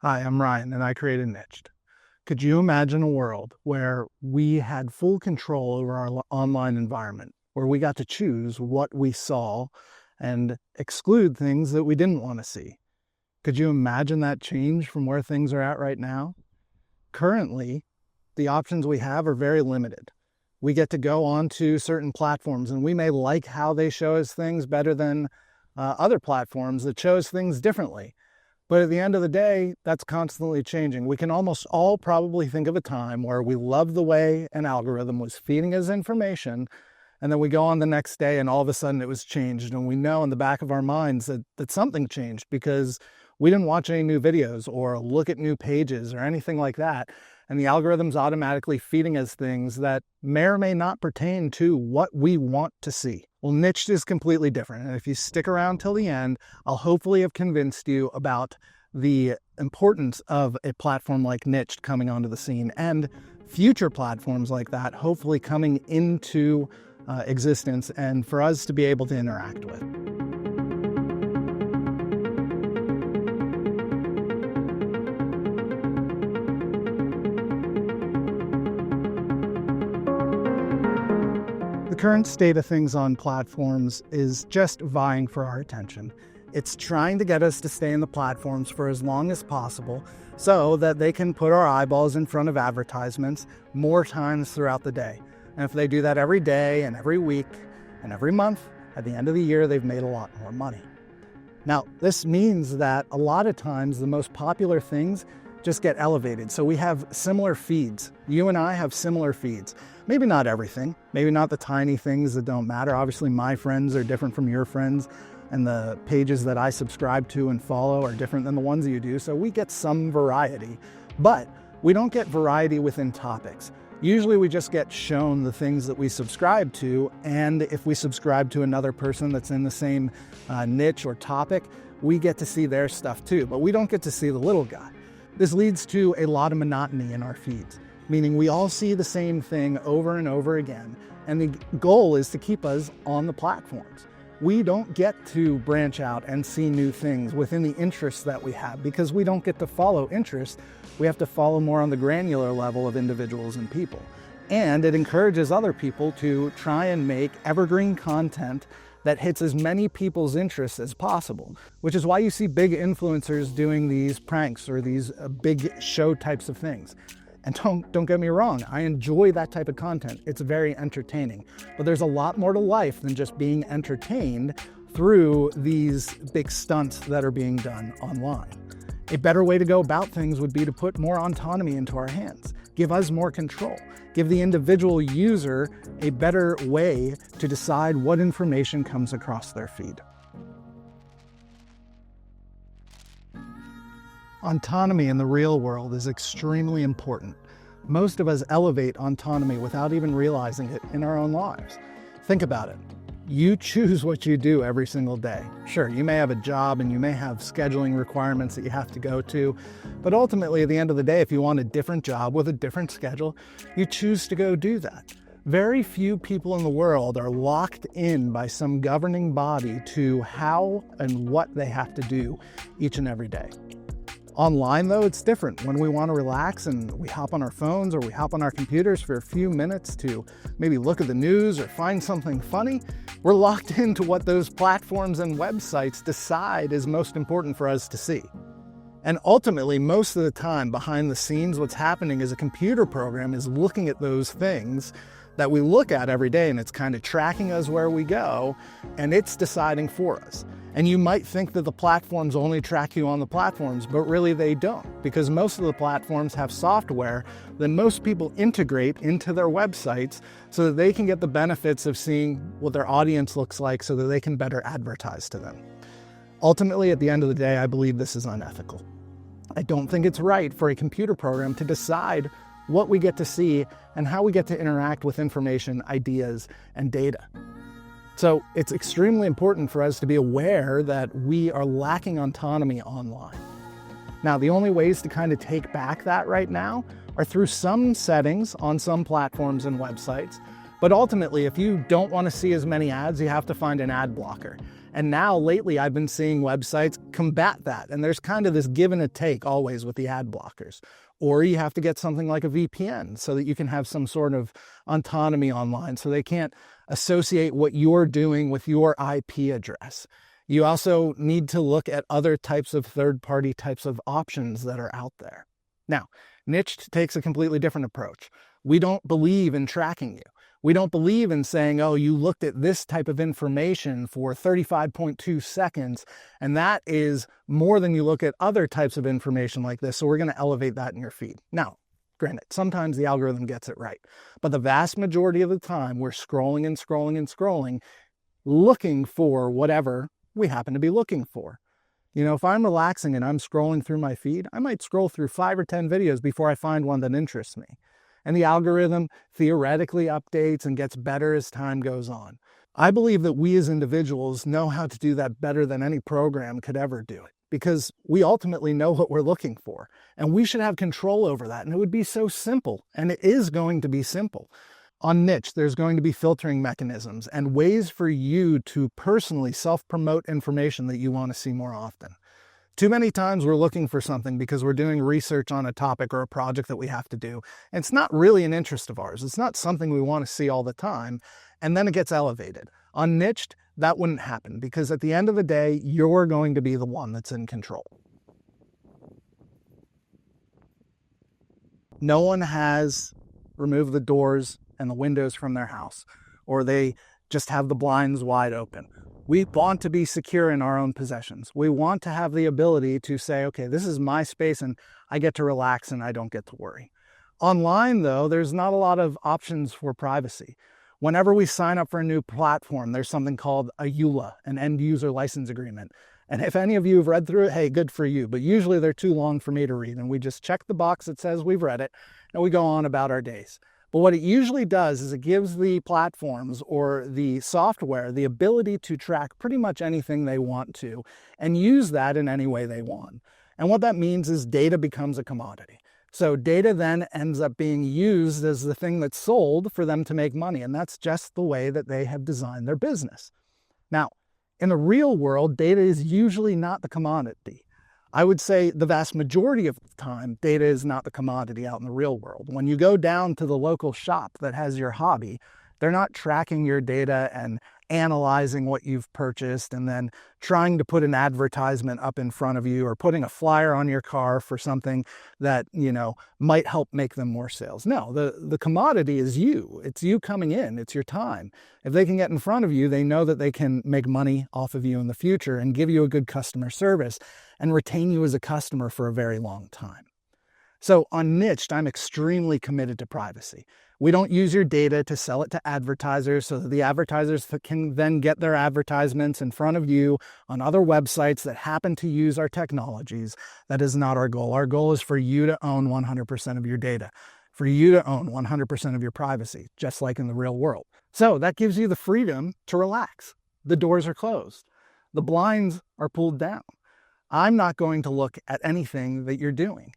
Hi, I'm Ryan, and I created Nyched. Could you imagine a world where we had full control over our online environment, where we got to choose what we saw and exclude things that we didn't want to see? Could you imagine that change from where things are at right now? Currently, the options we have are very limited. We get to go onto certain platforms, and we may like how they show us things better than other platforms that show us things differently. But at the end of the day, that's constantly changing. We can almost all probably think of a time where we loved the way an algorithm was feeding us information, and then we go on the next day and all of a sudden it was changed. And we know in the back of our minds that something changed because we didn't watch any new videos or look at new pages or anything like that. And the algorithm's automatically feeding us things that may or may not pertain to what we want to see. Well, Nyched is completely different. And if you stick around till the end, I'll hopefully have convinced you about the importance of a platform like Nyched coming onto the scene and future platforms like that hopefully coming into existence and for us to be able to interact with. The current state of things on platforms is just vying for our attention. It's trying to get us to stay in the platforms for as long as possible so that they can put our eyeballs in front of advertisements more times throughout the day. And if they do that every day and every week and every month, at the end of the year, they've made a lot more money. Now, this means that a lot of times the most popular things just get elevated. So we have similar feeds. You and I have similar feeds. Maybe not everything, maybe not the tiny things that don't matter. Obviously, my friends are different from your friends, and the pages that I subscribe to and follow are different than the ones that you do. So we get some variety, but we don't get variety within topics. Usually we just get shown the things that we subscribe to, and if we subscribe to another person that's in the same niche or topic, we get to see their stuff too, but we don't get to see the little guy. This leads to a lot of monotony in our feeds, meaning we all see the same thing over and over again, and the goal is to keep us on the platforms. We don't get to branch out and see new things within the interests that we have because we don't get to follow interests. We have to follow more on the granular level of individuals and people. And it encourages other people to try and make evergreen content that hits as many people's interests as possible, which is why you see big influencers doing these pranks or these big show types of things. And don't get me wrong, I enjoy that type of content. It's very entertaining. But there's a lot more to life than just being entertained through these big stunts that are being done online. A better way to go about things would be to put more autonomy into our hands, give us more control, give the individual user a better way to decide what information comes across their feed. Autonomy in the real world is extremely important. Most of us elevate autonomy without even realizing it in our own lives. Think about it. You choose what you do every single day. Sure, you may have a job and you may have scheduling requirements that you have to go to, but ultimately at the end of the day, if you want a different job with a different schedule, you choose to go do that. Very few people in the world are locked in by some governing body to how and what they have to do each and every day. Online, though, it's different. When we want to relax and we hop on our phones or we hop on our computers for a few minutes to maybe look at the news or find something funny, we're locked into what those platforms and websites decide is most important for us to see. And ultimately, most of the time, behind the scenes, what's happening is a computer program is looking at those things that we look at every day, and it's kind of tracking us where we go, and it's deciding for us. And you might think that the platforms only track you on the platforms, but really they don't, because most of the platforms have software that most people integrate into their websites so that they can get the benefits of seeing what their audience looks like so that they can better advertise to them. Ultimately, at the end of the day, I believe this is unethical. I don't think it's right for a computer program to decide what we get to see and how we get to interact with information, ideas, and data. So it's extremely important for us to be aware that we are lacking autonomy online. Now, the only ways to kind of take back that right now are through some settings on some platforms and websites. But ultimately, if you don't want to see as many ads, you have to find an ad blocker. And now lately I've been seeing websites combat that. And there's kind of this give and a take always with the ad blockers. Or you have to get something like a VPN so that you can have some sort of autonomy online so they can't associate what you're doing with your IP address. You also need to look at other types of third-party types of options that are out there. Now, Nyched takes a completely different approach. We don't believe in tracking you. We don't believe in saying, oh, you looked at this type of information for 35.2 seconds, and that is more than you look at other types of information like this, so we're going to elevate that in your feed. Now, granted, sometimes the algorithm gets it right, but the vast majority of the time, we're scrolling and scrolling and scrolling, looking for whatever we happen to be looking for. You know, if I'm relaxing and I'm scrolling through my feed, I might scroll through 5 or 10 videos before I find one that interests me. And the algorithm theoretically updates and gets better as time goes on. I believe that we as individuals know how to do that better than any program could ever do it, because we ultimately know what we're looking for, and we should have control over that. And it would be so simple, and it is going to be simple. On Nyched, there's going to be filtering mechanisms and ways for you to personally self-promote information that you want to see more often. Too many times we're looking for something because we're doing research on a topic or a project that we have to do, and it's not really an interest of ours. It's not something we want to see all the time, and then it gets elevated. On Nyched, that wouldn't happen, because at the end of the day, you're going to be the one that's in control. No one has removed the doors and the windows from their house, or they just have the blinds wide open. We want to be secure in our own possessions. We want to have the ability to say, okay, this is my space and I get to relax and I don't get to worry. Online, though, there's not a lot of options for privacy. Whenever we sign up for a new platform, there's something called a EULA, an end user license agreement. And if any of you have read through it, hey, good for you. But usually they're too long for me to read, and we just check the box that says we've read it and we go on about our days. But what it usually does is it gives the platforms or the software the ability to track pretty much anything they want to and use that in any way they want. And what that means is data becomes a commodity. So data then ends up being used as the thing that's sold for them to make money. And that's just the way that they have designed their business. Now, in the real world, data is usually not the commodity. I would say the vast majority of the time, data is not the commodity out in the real world. When you go down to the local shop that has your hobby, they're not tracking your data and analyzing what you've purchased and then trying to put an advertisement up in front of you or putting a flyer on your car for something that, you know, might help make them more sales. No, the commodity is you. It's you coming in. It's your time. If they can get in front of you, they know that they can make money off of you in the future and give you a good customer service and retain you as a customer for a very long time. So on Nyched, I'm extremely committed to privacy. We don't use your data to sell it to advertisers so that the advertisers can then get their advertisements in front of you on other websites that happen to use our technologies. That is not our goal. Our goal is for you to own 100% of your data, for you to own 100% of your privacy, just like in the real world. So that gives you the freedom to relax. The doors are closed. The blinds are pulled down. I'm not going to look at anything that you're doing.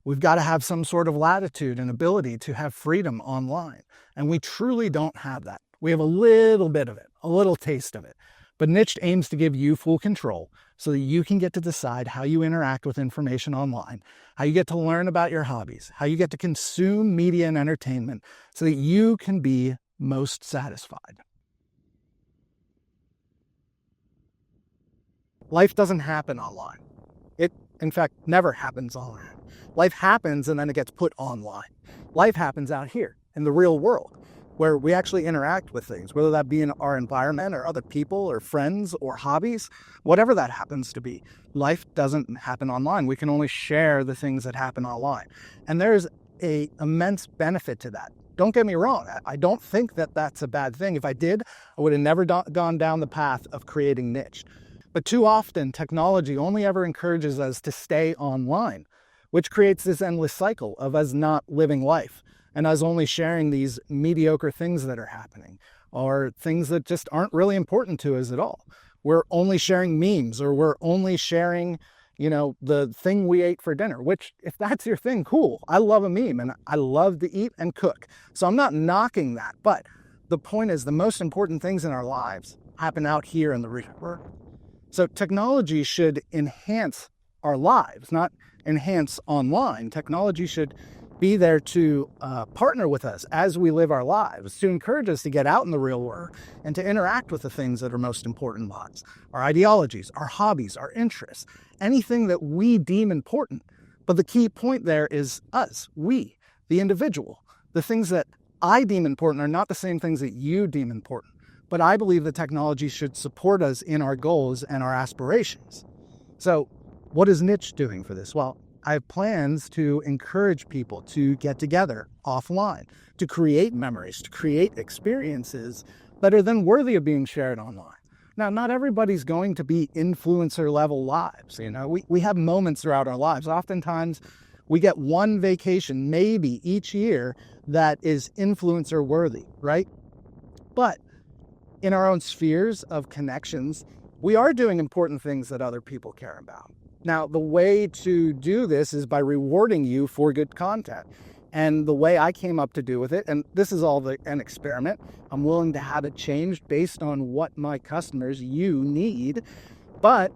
We've got to have some sort of latitude and ability to have freedom online. And we truly don't have that. We have a little bit of it, a little taste of it. But Nyched aims to give you full control so that you can get to decide how you interact with information online, how you get to learn about your hobbies, how you get to consume media and entertainment so that you can be most satisfied. Life doesn't happen online. It, in fact, never happens online. Life happens and then it gets put online. Life happens out here in the real world where we actually interact with things, whether that be in our environment or other people or friends or hobbies, whatever that happens to be. Life doesn't happen online. We can only share the things that happen online. And there's an immense benefit to that. Don't get me wrong. I don't think that that's a bad thing. If I did, I would have never gone down the path of creating Nyched. But too often, technology only ever encourages us to stay online, which creates this endless cycle of us not living life and us only sharing these mediocre things that are happening or things that just aren't really important to us at all. We're only sharing memes or we're only sharing, the thing we ate for dinner, which if that's your thing, cool. I love a meme and I love to eat and cook. So I'm not knocking that. But the point is the most important things in our lives happen out here in the real world. So technology should enhance our lives, not enhance online. Technology should be there to partner with us as we live our lives, to encourage us to get out in the real world and to interact with the things that are most important in lives, our ideologies, our hobbies, our interests, anything that we deem important. But the key point there is us, we, the individual. The things that I deem important are not the same things that you deem important. But I believe that technology should support us in our goals and our aspirations. So what is Nyched doing for this? Well, I have plans to encourage people to get together offline, to create memories, to create experiences that are then worthy of being shared online. Now, not everybody's going to be influencer level lives. We have moments throughout our lives. Oftentimes we get one vacation, maybe each year, that is influencer worthy, right? But in our own spheres of connections, we are doing important things that other people care about. Now, the way to do this is by rewarding you for good content. And the way I came up to do with it, and this is all an experiment, I'm willing to have it changed based on what my customers, you, need. But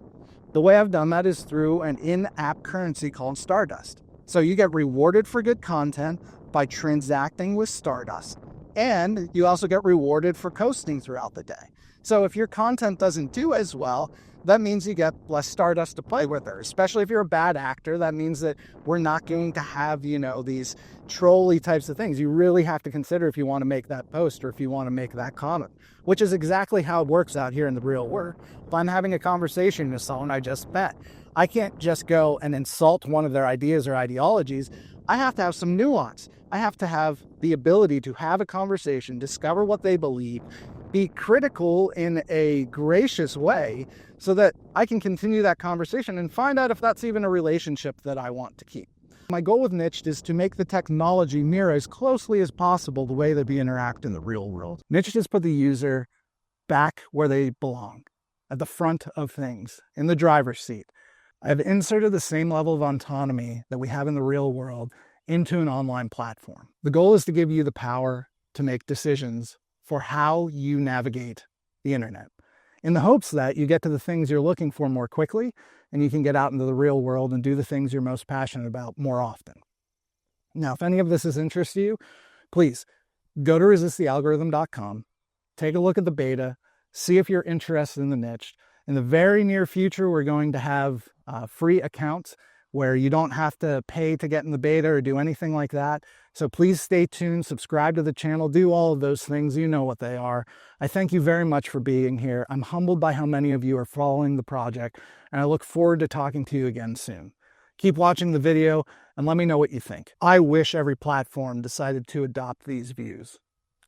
the way I've done that is through an in-app currency called Stardust. So you get rewarded for good content by transacting with Stardust. And you also get rewarded for coasting throughout the day. So if your content doesn't do as well, that means you get less Stardust to play with her. Especially if you're a bad actor, that means that we're not going to have, these trolly types of things. You really have to consider if you want to make that post or if you want to make that comment, which is exactly how it works out here in the real world. If I'm having a conversation with someone I just met, I can't just go and insult one of their ideas or ideologies. I have to have some nuance. I have to have the ability to have a conversation, discover what they believe, be critical in a gracious way so that I can continue that conversation and find out if that's even a relationship that I want to keep. My goal with Nyched is to make the technology mirror as closely as possible the way that we interact in the real world. Nyched has put the user back where they belong, at the front of things, in the driver's seat. I have inserted the same level of autonomy that we have in the real world into an online platform. The goal is to give you the power to make decisions for how you navigate the internet, in the hopes that you get to the things you're looking for more quickly and you can get out into the real world and do the things you're most passionate about more often. Now, if any of this is interest to you, please go to resistthealgorithm.com, take a look at the beta, see if you're interested in the Nyched. In the very near future, we're going to have free accounts where you don't have to pay to get in the beta or do anything like that. So please stay tuned, subscribe to the channel, do all of those things. You know what they are. I thank you very much for being here. I'm humbled by how many of you are following the project, and I look forward to talking to you again soon. Keep watching the video and let me know what you think. I wish every platform decided to adopt these views.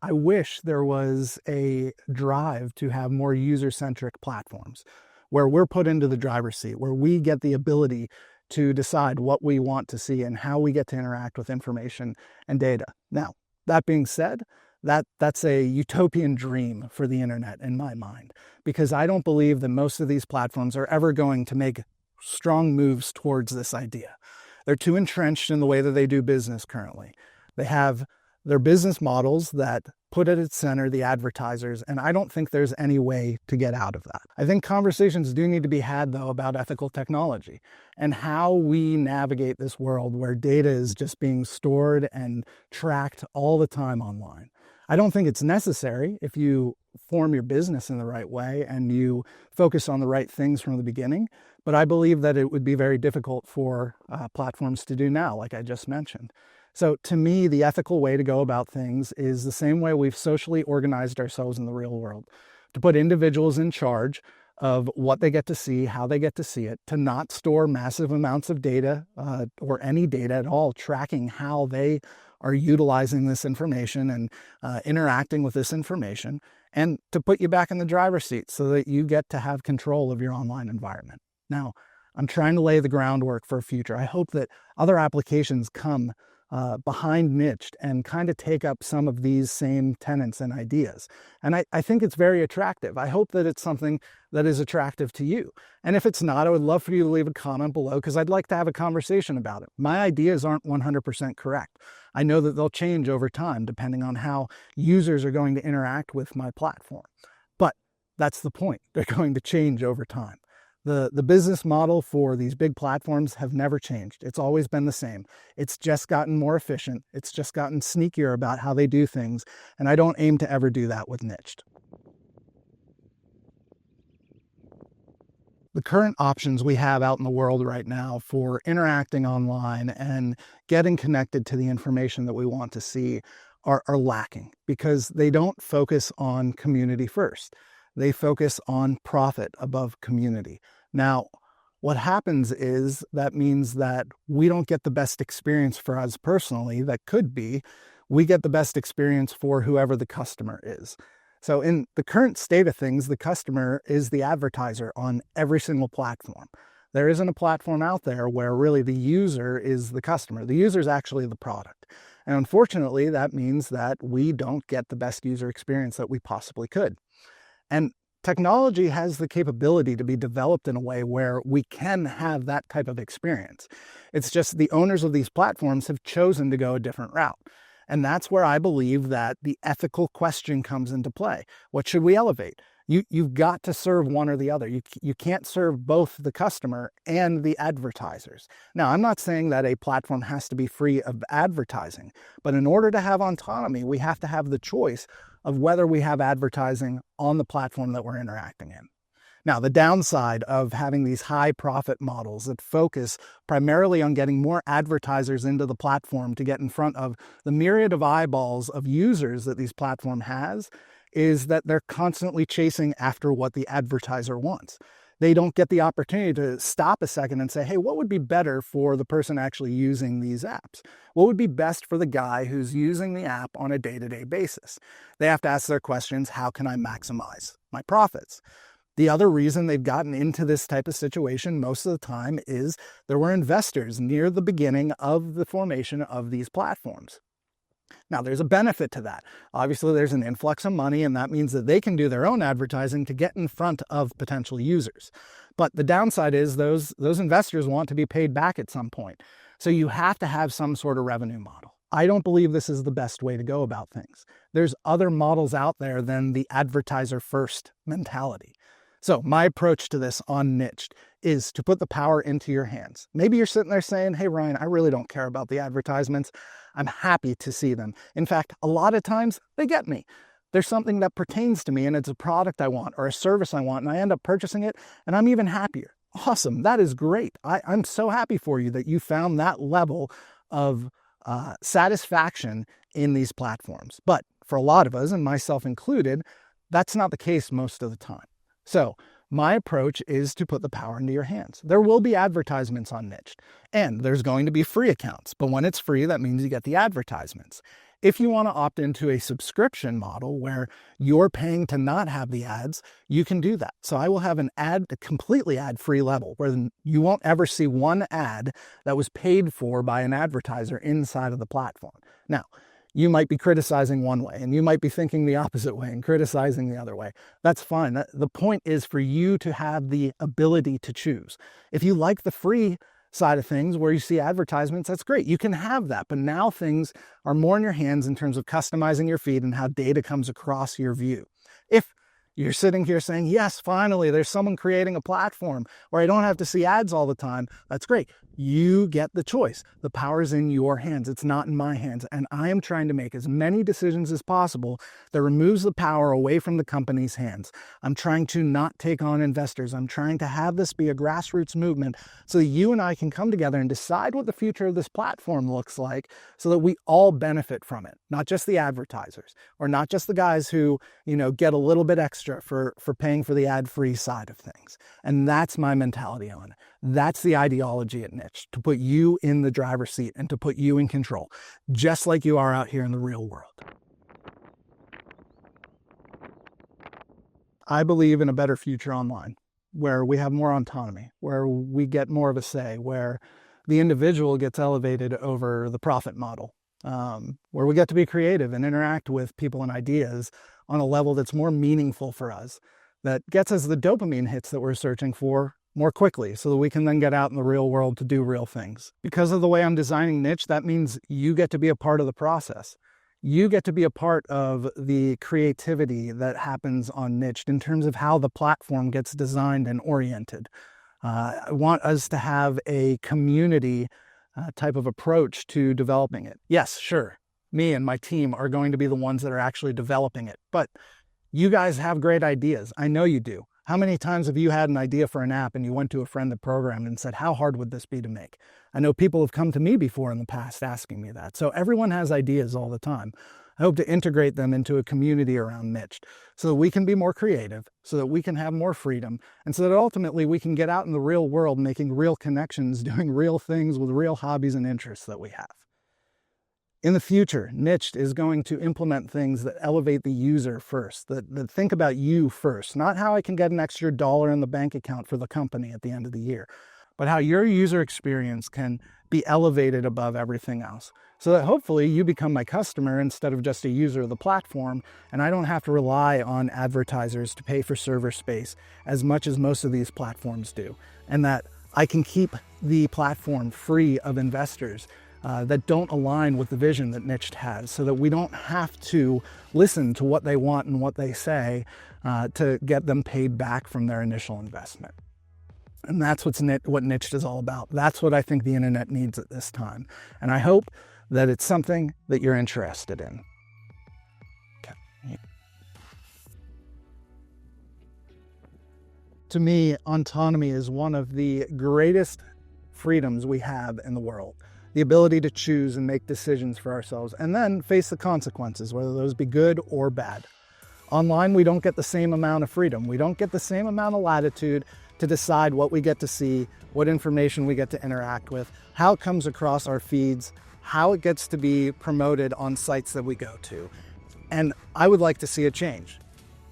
I wish there was a drive to have more user-centric platforms where we're put into the driver's seat, where we get the ability to decide what we want to see and how we get to interact with information and data. Now, that being said, that's a utopian dream for the internet in my mind, because I don't believe that most of these platforms are ever going to make strong moves towards this idea. They're too entrenched in the way that they do business currently. They have their business models that put at its center the advertisers, and I don't think there's any way to get out of that. I think conversations do need to be had, though, about ethical technology and how we navigate this world where data is just being stored and tracked all the time online. I don't think it's necessary if you form your business in the right way and you focus on the right things from the beginning, but I believe that it would be very difficult for platforms to do now, like I just mentioned. So to me, the ethical way to go about things is the same way we've socially organized ourselves in the real world, to put individuals in charge of what they get to see, how they get to see it, to not store massive amounts of data or any data at all, tracking how they are utilizing this information and interacting with this information, and to put you back in the driver's seat so that you get to have control of your online environment. Now, I'm trying to lay the groundwork for a future. I hope that other applications come behind Nyched and kind of take up some of these same tenets and ideas. And I think it's very attractive. I hope that it's something that is attractive to you. And if it's not, I would love for you to leave a comment below because I'd like to have a conversation about it. My ideas aren't 100% correct. I know that they'll change over time depending on how users are going to interact with my platform. But that's the point. They're going to change over time. The business model for these big platforms have never changed. It's always been the same. It's just gotten more efficient. It's just gotten sneakier about how they do things. And I don't aim to ever do that with Nyched. The current options we have out in the world right now for interacting online and getting connected to the information that we want to see are lacking because they don't focus on community first. They focus on profit above community. Now, what happens is that means that we don't get the best experience for us personally. That could be, we get the best experience for whoever the customer is. So in the current state of things, the customer is the advertiser on every single platform. There isn't a platform out there where really the user is the customer. The user is actually the product. And unfortunately, that means that we don't get the best user experience that we possibly could. And technology has the capability to be developed in a way where we can have that type of experience. It's just the owners of these platforms have chosen to go a different route. And that's where I believe that the ethical question comes into play. What should we elevate? You've got to serve one or the other. You can't serve both the customer and the advertisers. Now, I'm not saying that a platform has to be free of advertising, but in order to have autonomy, we have to have the choice of whether we have advertising on the platform that we're interacting in. Now, the downside of having these high profit models that focus primarily on getting more advertisers into the platform to get in front of the myriad of eyeballs of users that these platform has is that they're constantly chasing after what the advertiser wants. They don't get the opportunity to stop a second and say, hey, what would be better for the person actually using these apps? What would be best for the guy who's using the app on a day-to-day basis? They have to ask their questions, how can I maximize my profits? The other reason they've gotten into this type of situation most of the time is there were investors near the beginning of the formation of these platforms. Now, there's a benefit to that. Obviously, there's an influx of money, and that means that they can do their own advertising to get in front of potential users. But the downside is those investors want to be paid back at some point. So you have to have some sort of revenue model. I don't believe this is the best way to go about things. There's other models out there than the advertiser first mentality. So my approach to this on Nyched is to put the power into your hands. Maybe you're sitting there saying, hey, Ryan, I really don't care about the advertisements. I'm happy to see them. In fact, a lot of times they get me. There's something that pertains to me and it's a product I want or a service I want, and I end up purchasing it and I'm even happier. Awesome. That is great. I'm so happy for you that you found that level of satisfaction in these platforms. But for a lot of us, and myself included, that's not the case most of the time. So my approach is to put the power into your hands. There will be advertisements on Nyched, and there's going to be free accounts. But when it's free, that means you get the advertisements. If you want to opt into a subscription model where you're paying to not have the ads, you can do that. So I will have a completely ad-free level where you won't ever see one ad that was paid for by an advertiser inside of the platform. Now, you might be criticizing one way and you might be thinking the opposite way and criticizing the other way. That's fine. The point is for you to have the ability to choose. If you like the free side of things where you see advertisements, that's great. You can have that. But now things are more in your hands in terms of customizing your feed and how data comes across your view. If you're sitting here saying, yes, finally, there's someone creating a platform where I don't have to see ads all the time. That's great. You get the choice. The power is in your hands. It's not in my hands. And I am trying to make as many decisions as possible that removes the power away from the company's hands. I'm trying to not take on investors. I'm trying to have this be a grassroots movement so that you and I can come together and decide what the future of this platform looks like so that we all benefit from it, not just the advertisers or not just the guys who, get a little bit extra for paying for the ad-free side of things. And that's my mentality on it. That's the ideology at Nyched, to put you in the driver's seat and to put you in control, just like you are out here in the real world. I believe in a better future online, where we have more autonomy, where we get more of a say, where the individual gets elevated over the profit model, where we get to be creative and interact with people and ideas on a level that's more meaningful for us, that gets us the dopamine hits that we're searching for more quickly so that we can then get out in the real world to do real things. Because of the way I'm designing Nyched, that means you get to be a part of the process. You get to be a part of the creativity that happens on Nyched in terms of how the platform gets designed and oriented. I want us to have a community type of approach to developing it. Yes, sure, me and my team are going to be the ones that are actually developing it, but you guys have great ideas. I know you do. How many times have you had an idea for an app and you went to a friend that programmed and said, how hard would this be to make? I know people have come to me before in the past asking me that. So everyone has ideas all the time. I hope to integrate them into a community around Nyched so that we can be more creative, so that we can have more freedom, and so that ultimately we can get out in the real world making real connections, doing real things with real hobbies and interests that we have. In the future, Nyched is going to implement things that elevate the user first, that think about you first, not how I can get an extra dollar in the bank account for the company at the end of the year, but how your user experience can be elevated above everything else, so that hopefully you become my customer instead of just a user of the platform, and I don't have to rely on advertisers to pay for server space as much as most of these platforms do, and that I can keep the platform free of investors that don't align with the vision that Nyched has, so that we don't have to listen to what they want and what they say to get them paid back from their initial investment. And that's what Nyched is all about. That's what I think the internet needs at this time. And I hope that it's something that you're interested in. Okay. To me, autonomy is one of the greatest freedoms we have in the world. The ability to choose and make decisions for ourselves and then face the consequences, whether those be good or bad. Online, we don't get the same amount of freedom. We don't get the same amount of latitude to decide what we get to see, what information we get to interact with, how it comes across our feeds, how it gets to be promoted on sites that we go to. And I would like to see a change.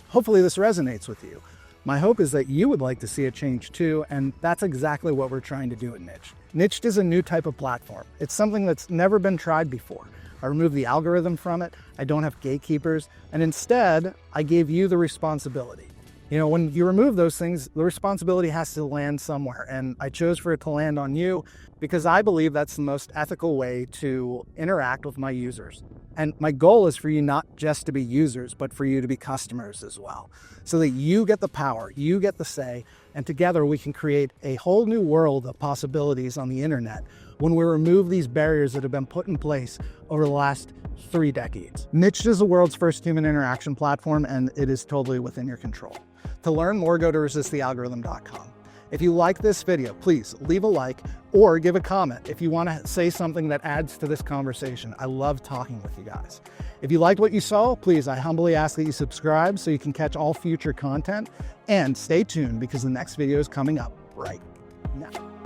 Hopefully this resonates with you. My hope is that you would like to see a change too, and that's exactly what we're trying to do at Nyched. Nyched is a new type of platform. It's something that's never been tried before. I removed the algorithm from it, I don't have gatekeepers, and instead, I gave you the responsibility. You know, when you remove those things, the responsibility has to land somewhere, and I chose for it to land on you because I believe that's the most ethical way to interact with my users. And my goal is for you not just to be users, but for you to be customers as well, so that you get the power, you get the say, and together we can create a whole new world of possibilities on the internet when we remove these barriers that have been put in place over the last 3 decades. Nyched is the world's first human interaction platform, and it is totally within your control. To learn more, go to resistthealgorithm.com. If you like this video, please leave a like or give a comment if you want to say something that adds to this conversation. I love talking with you guys. If you liked what you saw, please, I humbly ask that you subscribe so you can catch all future content, and stay tuned because the next video is coming up right now.